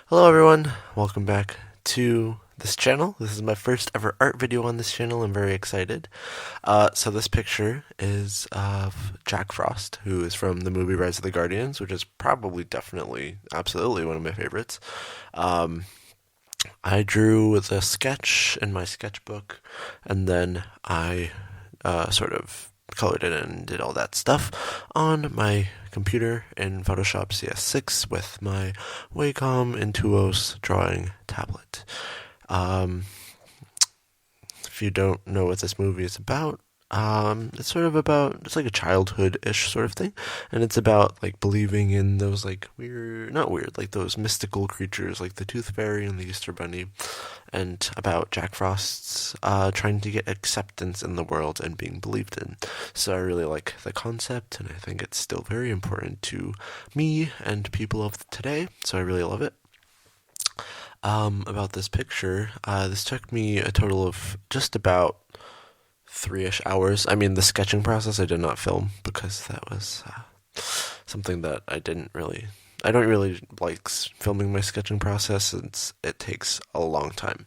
Hello everyone, welcome back to this channel. This is my first ever art video on this channel. I'm very excited. So this picture is of Jack Frost, who is from the movie Rise of the Guardians, which is probably, definitely, absolutely one of my favorites. Um, I drew with a sketch in my sketchbook, and then I sort of colored it and did all that stuff on my computer in Photoshop CS6 with my Wacom Intuos drawing tablet. Um, if you don't know what this movie is about, it's sort of about, it's like a childhood-ish sort of thing, and it's about like believing in those like weird, not weird, like those mystical creatures like the Tooth Fairy and the Easter Bunny, and about Jack Frost's trying to get acceptance in the world and being believed in. So I really like the concept, and I think it's still very important to me and people of today. So I really love it. About this picture, this took me a total of just about 3-ish hours. I mean, the sketching process I did not film because that was something that I don't really like filming my sketching process since it takes a long time.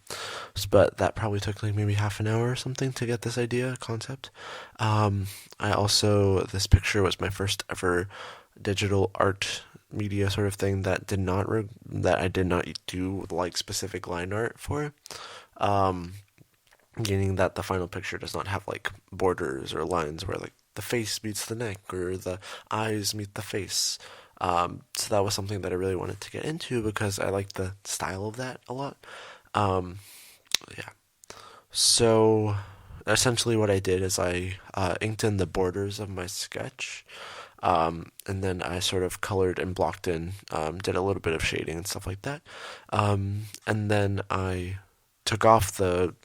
But that probably took like maybe half an hour or something to get this concept. I also, this picture was my first ever digital art media sort of thing that that I did not do like specific line art for. Um, Meaning that the final picture does not have like borders or lines where like the face meets the neck or the eyes meet the face. So that was something that I really wanted to get into because I like the style of that a lot. Um, yeah. So essentially, what I did is I inked in the borders of my sketch, and then I sort of colored and blocked in, did a little bit of shading and stuff like that, and then I took off the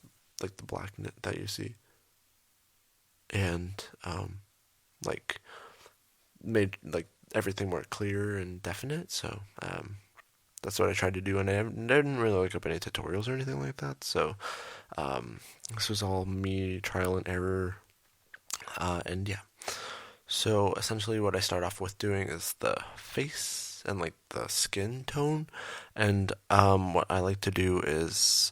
like the black that you see, and like made like everything more clear and definite. So that's what I tried to do, and I didn't really look up any tutorials or anything like that. So this was all me trial and error, and yeah. So essentially, what I start off with doing is the face and like the skin tone, and what I like to do is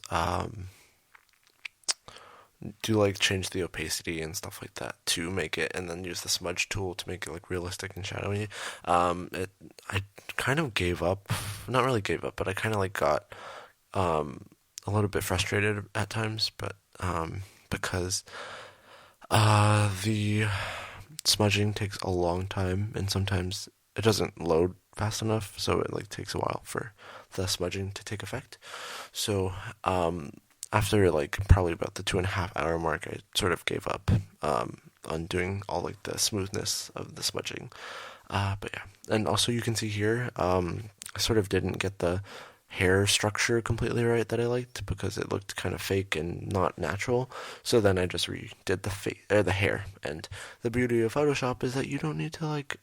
do like change the opacity and stuff like that to make it, and then use the smudge tool to make it like realistic and shadowy. It I kind of gave up, not really gave up, but I kind of like got a little bit frustrated at times, but because the smudging takes a long time, and sometimes it doesn't load fast enough, so it like takes a while for the smudging to take effect. So after like probably about the 2.5 hour mark, I sort of gave up on doing all like the smoothness of the smudging. But yeah, and also you can see here, I sort of didn't get the hair structure completely right that I liked because it looked kind of fake and not natural. So then I just redid the hair. And the beauty of Photoshop is that you don't need to like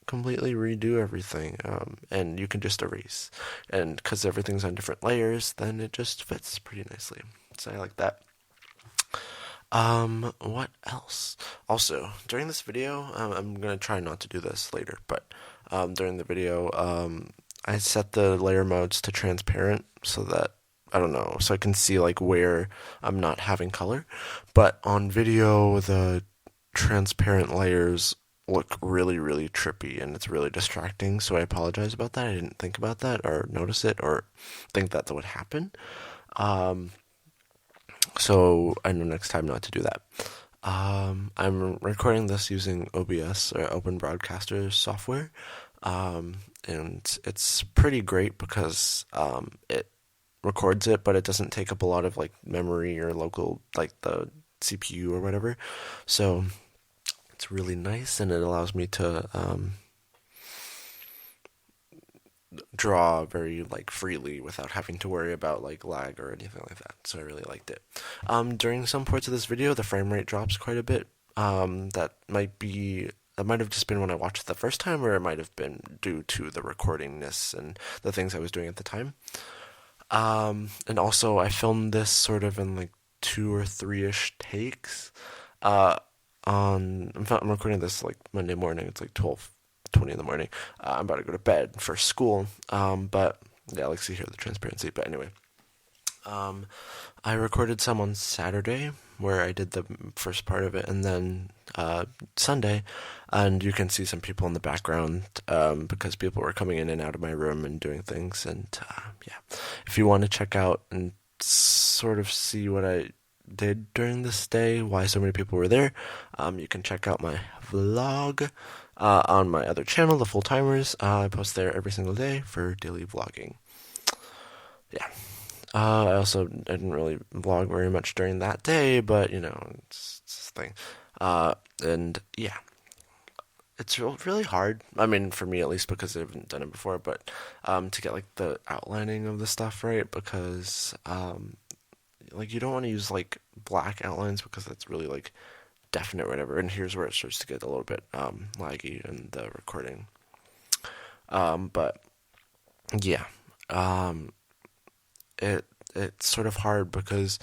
completely redo everything, and you can just erase. And because everything's on different layers, then it just fits pretty nicely. So I like that. What else? Also, during this video, I'm gonna try not to do this later, but during the video, I set the layer modes to transparent so that I don't know, so I can see like where I'm not having color. But on video, the transparent layers look really, really trippy and it's really distracting. So I apologize about that. I didn't think about that or notice it or think that would happen. Um, so I know next time not to do that. I'm recording this using OBS or Open Broadcaster software, and it's pretty great because it records it, but it doesn't take up a lot of like memory or local like the CPU or whatever. So it's really nice, and it allows me to draw very like freely without having to worry about like lag or anything like that. So I really liked it. During some parts of this video, the frame rate drops quite a bit. That might have just been when I watched it the first time, or it might have been due to the recordingness and the things I was doing at the time. And also, I filmed this sort of in like 2 or 3-ish takes. Uh, I'm recording this like Monday morning. It's like 12:20 in the morning. I'm about to go to bed for school. But Yeah, I like to hear the transparency. But anyway, um, I recorded some on Saturday where I did the first part of it, and then Sunday, and you can see some people in the background because people were coming in and out of my room and doing things. And yeah, if you want to check out and sort of see what I did during this day, why so many people were there, you can check out my vlog on my other channel, The Full Timers. I post there every single day for daily vlogging. Yeah. I also didn't really vlog very much during that day, but you know, it's a thing. And yeah, it's really hard. I mean, for me at least, because I haven't done it before, but to get like the outlining of the stuff right, because like you don't want to use like black outlines because that's really like definite or whatever. And here's where it starts to get a little bit laggy in the recording. But yeah, um, it it's sort of hard because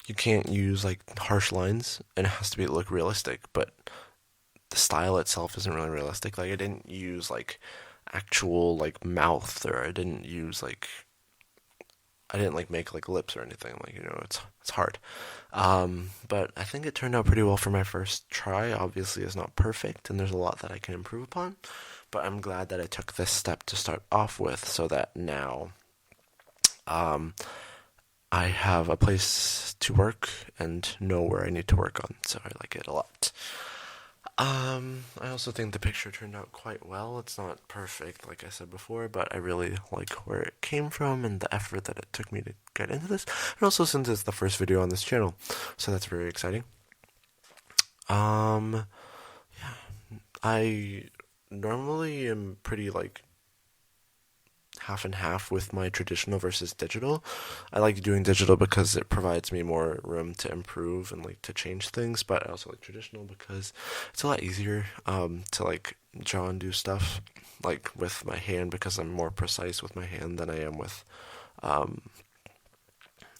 you can't use like harsh lines and it has to be look realistic, but the style itself isn't really realistic. Like I didn't use like actual like mouth, or I didn't like make like lips or anything. Like, you know, it's hard. But I think it turned out pretty well for my first try. Obviously, it's not perfect, and there's a lot that I can improve upon. But I'm glad that I took this step to start off with, so that now um, I have a place to work and know where I need to work on. So I like it a lot. I also think the picture turned out quite well. It's not perfect, like I said before, but I really like where it came from and the effort that it took me to get into this. And also since it's the first video on this channel, so that's very exciting. Um, I normally am pretty like half and half with my traditional versus digital. I like doing digital because it provides me more room to improve and like to change things, but I also like traditional because it's a lot easier to like draw and do stuff like with my hand because I'm more precise with my hand than I am with um,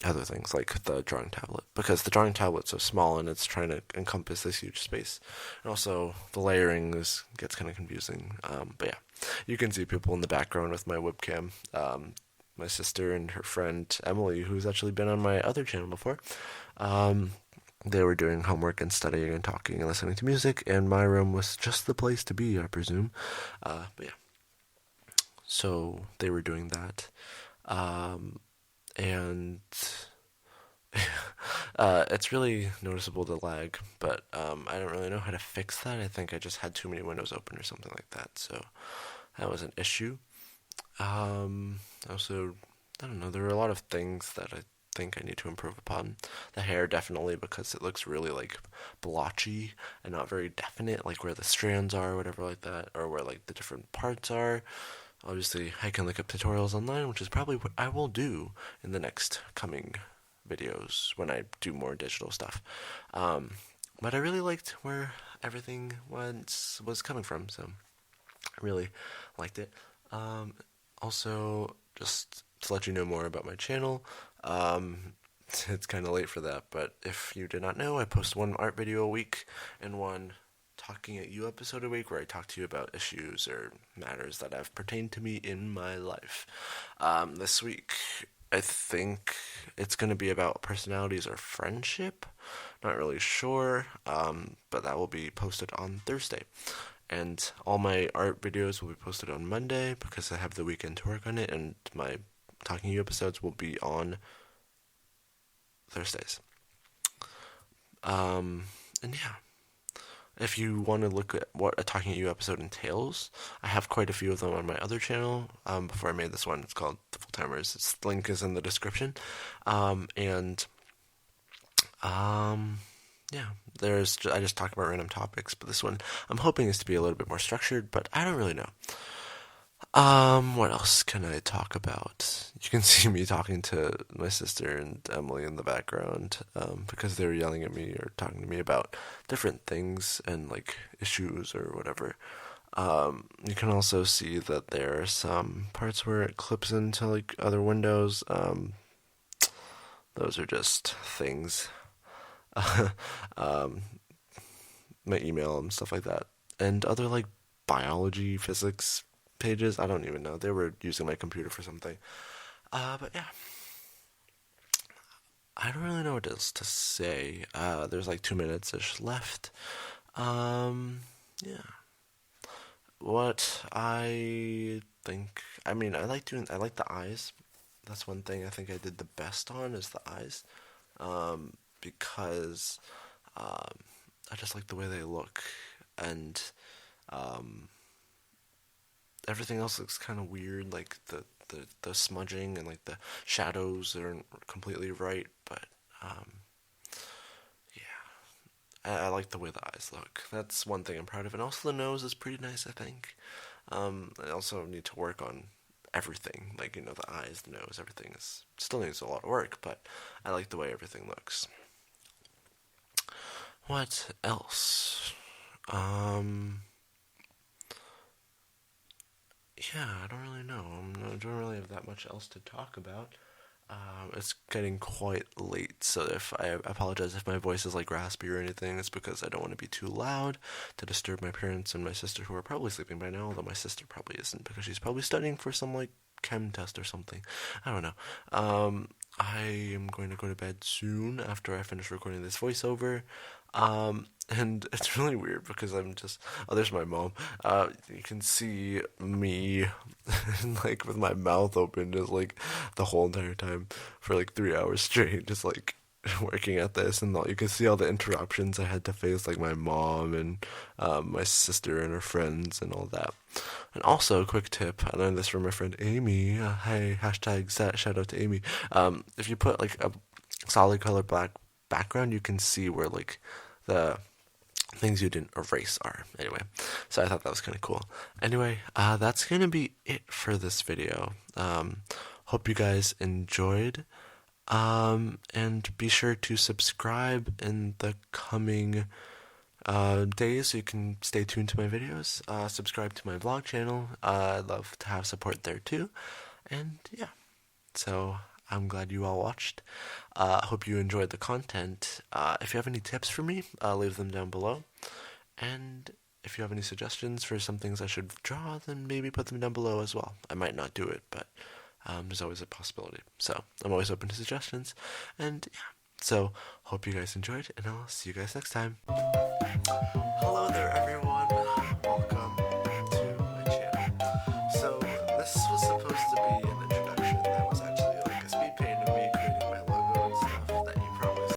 other things like the drawing tablet, because the drawing tablet's so small and it's trying to encompass this huge space, and also the layering gets kind of confusing. But yeah, you can see people in the background with my webcam. My sister and her friend Emily, who's actually been on my other channel before. Um, they were doing homework and studying and talking and listening to music, and my room was just the place to be, I presume. But yeah, so they were doing that. Um, and it's really noticeable the lag, but I don't really know how to fix that. I think I just had too many windows open or something like that, so that was an issue. Also, I don't know, there are a lot of things that I think I need to improve upon. The hair, definitely, because it looks really like blotchy and not very definite, like where the strands are, or whatever like that, or where like the different parts are. Obviously, I can look up tutorials online, which is probably what I will do in the next coming videos when I do more digital stuff. Um, but I really liked where everything was coming from, so I really liked it. Um, Also, just to let you know more about my channel, it's kind of late for that, but if you did not know, I post one art video a week and one talking at you episode a week where I talk to you about issues or matters that have pertained to me in my life. This week, I think it's going to be about personalities or friendship. Not really sure, but that will be posted on Thursday. And all my art videos will be posted on Monday because I have the weekend to work on it, and my Talking to You episodes will be on Thursdays. And yeah, if you want to look at what a Talking to You episode entails, I have quite a few of them on my other channel. Before I made this one, it's called The Full Timers. Its link is in the description. And yeah, I just talk about random topics, but this one I'm hoping is to be a little bit more structured, but I don't really know. What else can I talk about? You can see me talking to my sister and Emily in the background, because they were yelling at me or talking to me about different things and like issues or whatever. You can also see that there are some parts where it clips into like other windows. Those are just things. um, my email and stuff like that, and other like biology, physics pages. I don't even know. They were using my computer for something. But yeah, I don't really know what else to say. There's like 2 minutes ish left. Yeah. What I think, I mean, I like the eyes. That's one thing I think I did the best on is the eyes. Because I just like the way they look, and um, everything else looks kind of weird, like the smudging and like the shadows aren't completely right, but um, yeah, I like the way the eyes look. That's one thing I'm proud of, and also the nose is pretty nice, I think. I also need to work on everything, like the eyes, the nose, everything is still needs a lot of work, but I like the way everything looks. What else? Um, yeah, I don't really know. I don't really have that much else to talk about. It's getting quite late, so if I apologize if my voice is like raspy or anything, it's because I don't want to be too loud to disturb my parents and my sister, who are probably sleeping by now, although my sister probably isn't because she's probably studying for some like chem test or something. I don't know. I am going to go to bed soon after I finish recording this voiceover. And it's really weird because I'm just, oh, there's my mom. You can see me, like, with my mouth open, just like the whole entire time for like 3 hours straight, just like working at this, and all, you can see all the interruptions I had to face, like my mom and my sister and her friends and all that. And also, a quick tip, I learned this from my friend Amy. Hey, hashtag shout out to Amy. If you put like a solid color black background, you can see where like the things you didn't erase are. Anyway, so I thought that was kind of cool. Anyway, that's gonna be it for this video. Hope you guys enjoyed. And be sure to subscribe in the coming days so you can stay tuned to my videos. Subscribe to my vlog channel. I'd love to have support there too. And yeah, so I'm glad you all watched. Hope you enjoyed the content. If you have any tips for me, leave them down below. And if you have any suggestions for some things I should draw, then maybe put them down below as well. I might not do it, but there's always a possibility. So I'm always open to suggestions. And yeah, so hope you guys enjoyed, and I'll see you guys next time.